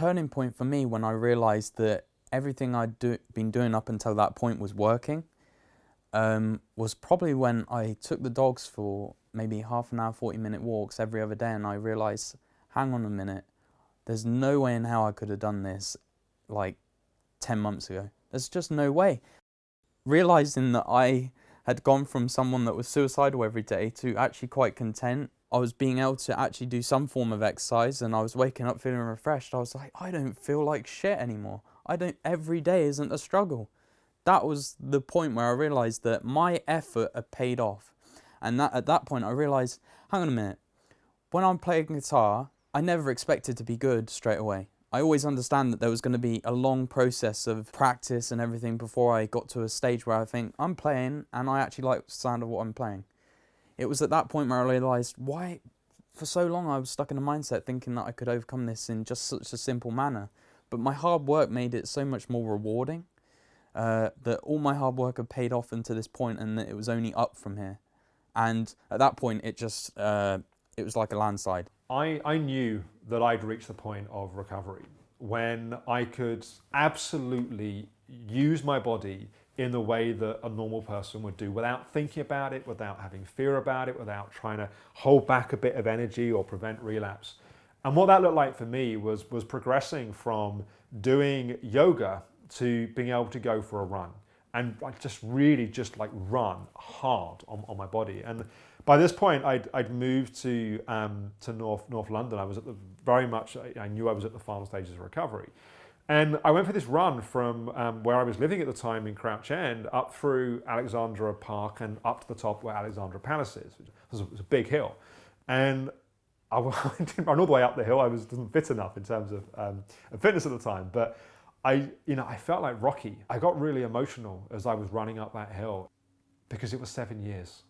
turning point for me when I realised that everything been doing up until that point was working was probably when I took the dogs for maybe half an hour, 40-minute walks every other day, and I realised, hang on a minute, there's no way in how I could have done this like 10 months ago. There's just no way. Realising that I had gone from someone that was suicidal every day to actually quite content. I was being able to actually do some form of exercise, and I was waking up feeling refreshed. I was like, I don't feel like shit anymore. Every day isn't a struggle. That was the point where I realised that my effort had paid off. And at that point I realised, hang on a minute, when I'm playing guitar, I never expected to be good straight away. I always understand that there was going to be a long process of practice and everything before I got to a stage where I think, I'm playing and I actually like the sound of what I'm playing. It was at that point where I realised why, for so long I was stuck in a mindset thinking that I could overcome this in just such a simple manner. But my hard work made it so much more rewarding, that all my hard work had paid off until this point, and that it was only up from here. And at that point, it was like a landslide. I knew that I'd reached the point of recovery when I could absolutely use my body in the way that a normal person would do, without thinking about it, without having fear about it, without trying to hold back a bit of energy or prevent relapse. And what that looked like for me was progressing from doing yoga to being able to go for a run. And I just run hard on my body. And by this point, I'd moved to North London. I was I knew I was at the final stages of recovery. And I went for this run from where I was living at the time in Crouch End up through Alexandra Park and up to the top where Alexandra Palace is. It was a big hill. And I didn't run all the way up the hill. I wasn't fit enough in terms of fitness at the time. But I felt like Rocky. I got really emotional as I was running up that hill because it was 7 years.